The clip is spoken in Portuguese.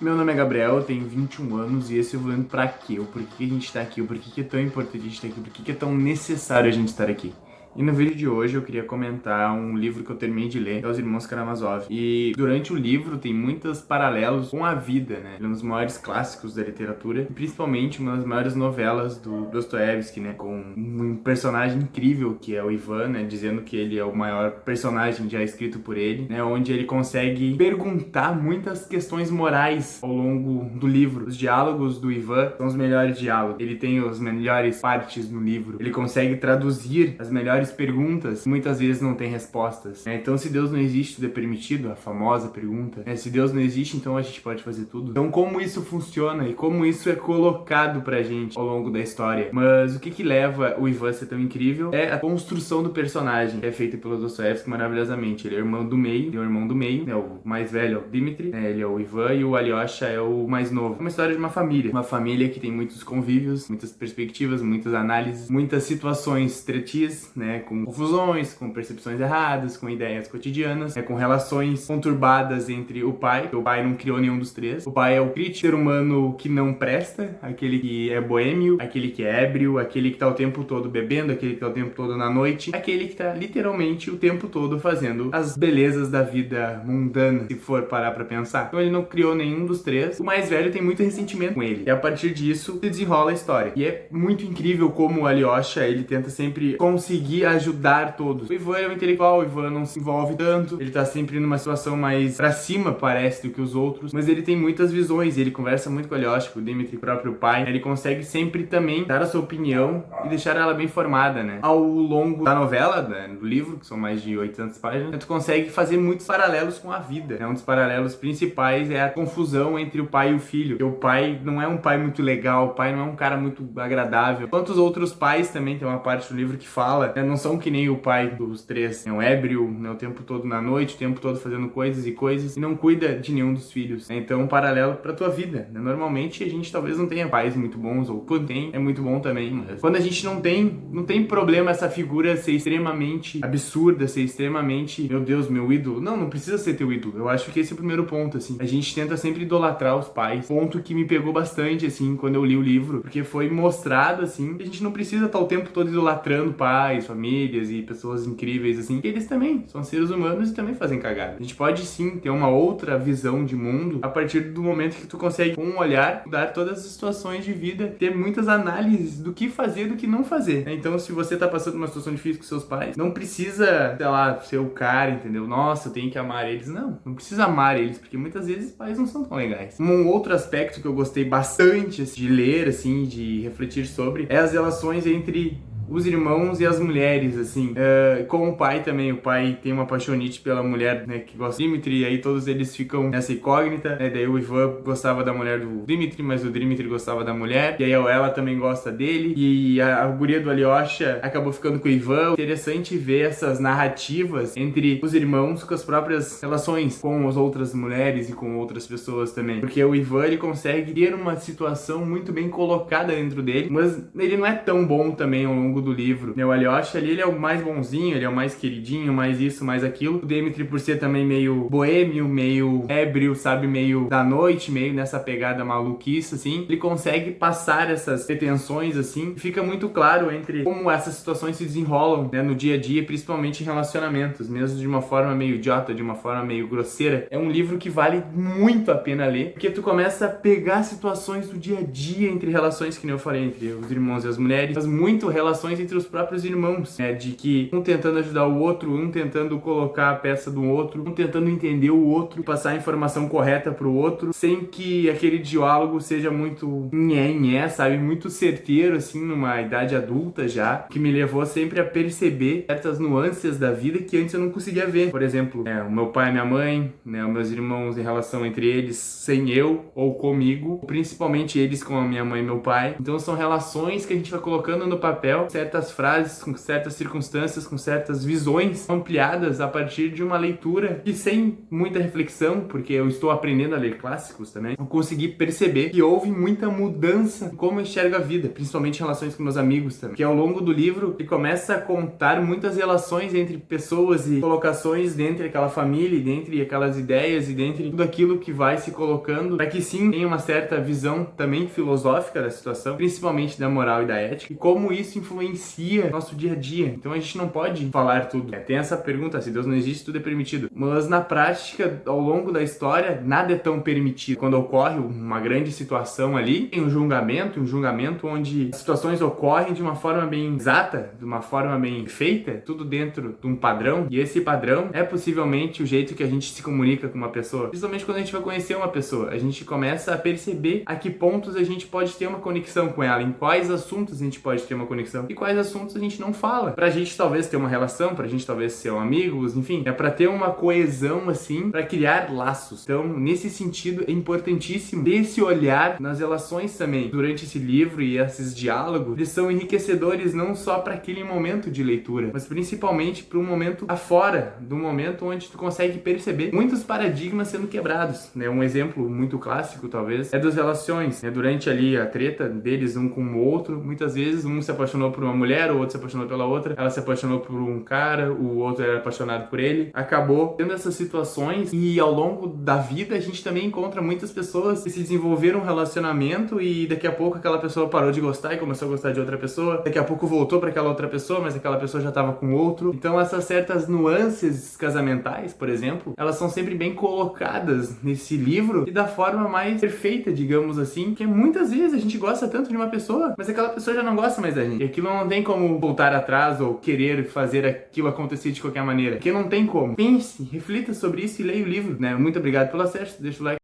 Meu nome é Gabriel, eu tenho 21 anos e esse é o Falando Pra Quê? O porquê que a gente tá aqui, o porquê que é tão importante a gente estar aqui, o porquê que é tão necessário a gente estar aqui. E no vídeo de hoje eu queria comentar um livro que eu terminei de ler, que é Os Irmãos Karamazov. E durante o livro tem muitos paralelos com a vida, né? Ele é um dos maiores clássicos da literatura e principalmente uma das maiores novelas do Dostoiévski, né? Com um personagem incrível que é o Ivan, né? Dizendo que ele é o maior personagem já escrito por ele, né? Onde ele consegue perguntar muitas questões morais ao longo do livro. Os diálogos do Ivan são os melhores diálogos. Ele tem as melhores partes no livro. Ele consegue traduzir as melhores perguntas, muitas vezes não tem respostas. Então, se Deus não existe, tudo é permitido, a famosa pergunta. Se Deus não existe, então a gente pode fazer tudo. Então, como isso funciona e como isso é colocado pra gente ao longo da história. Mas o que leva o Ivan a ser tão incrível é a construção do personagem, que é feita pelo Dostoiévski maravilhosamente. Ele é o irmão do meio, ele é o irmão do meio, né? O mais velho é o Dmitri, né? Ele é o Ivan e o Alyosha é o mais novo. É uma história de uma família que tem muitos convívios, muitas perspectivas, muitas análises, muitas situações tretis, né? Com confusões, com percepções erradas, com ideias cotidianas, com relações conturbadas entre o pai, que o pai não criou nenhum dos três. O pai é o crítico, ser humano que não presta, aquele que é boêmio, aquele que é ébrio, aquele que tá o tempo todo bebendo, aquele que tá o tempo todo na noite, aquele que tá literalmente o tempo todo fazendo as belezas da vida mundana, se for parar pra pensar. Então ele não criou nenhum dos três. O mais velho tem muito ressentimento com ele. E a partir disso se desenrola a história. E é muito incrível como o Alyosha, ele tenta sempre conseguir ajudar todos. O Ivan é um intelectual, o Ivan não se envolve tanto, ele tá sempre numa situação mais pra cima, parece, do que os outros, mas ele tem muitas visões, ele conversa muito com o Alyosha, com o Dmitri, o próprio pai, ele consegue sempre também dar a sua opinião e deixar ela bem formada, né? Ao longo da novela, né, do livro, que são mais de 800 páginas, tu consegue fazer muitos paralelos com a vida, né? Um dos paralelos principais é a confusão entre o pai e o filho, porque o pai não é um pai muito legal, o pai não é um cara muito agradável. Quantos outros pais também, tem uma parte do livro que fala, né, não são que nem o pai dos três, é um ébrio, né, o tempo todo na noite, o tempo todo fazendo coisas e não cuida de nenhum dos filhos, né? Então, um paralelo pra tua vida, né? Normalmente a gente talvez não tenha pais muito bons, ou quando tem, é muito bom também, mas quando a gente não tem problema essa figura ser extremamente absurda, ser extremamente, meu Deus, meu ídolo. Não precisa ser teu ídolo. Eu acho que esse é o primeiro ponto, assim. A gente tenta sempre idolatrar os pais. Ponto que me pegou bastante, assim, quando eu li o livro, porque foi mostrado, assim, que a gente não precisa estar o tempo todo idolatrando pais, famílias e pessoas incríveis, assim, que eles também são seres humanos e também fazem cagada. A gente pode, sim, ter uma outra visão de mundo a partir do momento que tu consegue, com um olhar, mudar todas as situações de vida, ter muitas análises do que fazer e do que não fazer. Então, se você tá passando uma situação difícil com seus pais, não precisa, sei lá, ser o cara, entendeu? Nossa, eu tenho que amar eles. Não precisa amar eles, porque muitas vezes pais não são tão legais. Um outro aspecto que eu gostei bastante assim, de ler, assim, de refletir sobre, é as relações entre os irmãos e as mulheres, assim, com o pai também. O pai tem uma paixonite pela mulher, né, que gosta do Dmitri, e aí todos eles ficam nessa incógnita, né? Daí o Ivan gostava da mulher do Dmitri, mas o Dmitri gostava da mulher, e aí ela também gosta dele, e a guria do Alyosha acabou ficando com o Ivan. Interessante ver essas narrativas entre os irmãos com as próprias relações com as outras mulheres e com outras pessoas também, porque o Ivan, ele consegue ter uma situação muito bem colocada dentro dele, mas ele não é tão bom também ao longo do livro. O Alyosha ali, ele é o mais bonzinho, ele é o mais queridinho, mais isso, mais aquilo. O Dmitri, por ser também meio boêmio, meio ébrio, sabe, meio da noite, meio nessa pegada maluquice, assim, ele consegue passar essas pretensões, assim, e fica muito claro entre como essas situações se desenrolam, né, no dia a dia, principalmente em relacionamentos, mesmo de uma forma meio idiota, de uma forma meio grosseira. É um livro que vale muito a pena ler, porque tu começa a pegar situações do dia a dia entre relações, que nem eu falei, entre os irmãos e as mulheres, mas muito relações entre os próprios irmãos, né? De que um tentando ajudar o outro, um tentando colocar a peça do outro, um tentando entender o outro, passar a informação correta pro outro, sem que aquele diálogo seja muito nhé, sabe? Muito certeiro, assim, numa idade adulta já, que me levou sempre a perceber certas nuances da vida que antes eu não conseguia ver. Por exemplo, o meu pai e minha mãe, né? Os meus irmãos em relação entre eles, sem eu ou comigo, principalmente eles com a minha mãe e meu pai. Então são relações que a gente vai colocando no papel, certas frases, com certas circunstâncias, com certas visões ampliadas a partir de uma leitura que, sem muita reflexão, porque eu estou aprendendo a ler clássicos também, eu consegui perceber que houve muita mudança em como eu enxergo a vida, principalmente em relações com meus amigos também. Que ao longo do livro ele começa a contar muitas relações entre pessoas e colocações dentro daquela família, e dentre aquelas ideias e dentre tudo aquilo que vai se colocando, para que sim tenha uma certa visão também filosófica da situação, principalmente da moral e da ética, e como isso influencia o nosso dia a dia. Então a gente não pode falar tudo. Tem essa pergunta, se Deus não existe, tudo é permitido. Mas na prática, ao longo da história, nada é tão permitido. Quando ocorre uma grande situação ali, tem um julgamento onde as situações ocorrem de uma forma bem exata, de uma forma bem feita, tudo dentro de um padrão, e esse padrão é possivelmente o jeito que a gente se comunica com uma pessoa. Principalmente quando a gente vai conhecer uma pessoa, a gente começa a perceber a que pontos a gente pode ter uma conexão com ela, em quais assuntos a gente pode ter uma conexão e quais assuntos a gente não fala. Pra gente talvez ter uma relação, pra gente talvez ser amigos, enfim, é pra ter uma coesão assim, pra criar laços. Então, nesse sentido, é importantíssimo ter esse olhar nas relações também. Durante esse livro e esses diálogos, eles são enriquecedores não só para aquele momento de leitura, mas principalmente para um momento afora, do momento onde tu consegue perceber muitos paradigmas sendo quebrados, né? Um exemplo muito clássico, talvez, é das relações, né? Durante ali a treta deles um com o outro, muitas vezes um se apaixonou por uma mulher, o outro se apaixonou pela outra, ela se apaixonou por um cara, o outro era apaixonado por ele, acabou tendo essas situações, e ao longo da vida a gente também encontra muitas pessoas que se desenvolveram um relacionamento e daqui a pouco aquela pessoa parou de gostar e começou a gostar de outra pessoa, daqui a pouco voltou para aquela outra pessoa, mas aquela pessoa já estava com outro. Então essas certas nuances casamentais, por exemplo, elas são sempre bem colocadas nesse livro e da forma mais perfeita, digamos assim, que muitas vezes a gente gosta tanto de uma pessoa, mas aquela pessoa já não gosta mais da gente. E aquilo não tem como voltar atrás ou querer fazer aquilo acontecer de qualquer maneira. Porque não tem como. Pense, reflita sobre isso e leia o livro, né? Muito obrigado pelo acesso, deixa o like.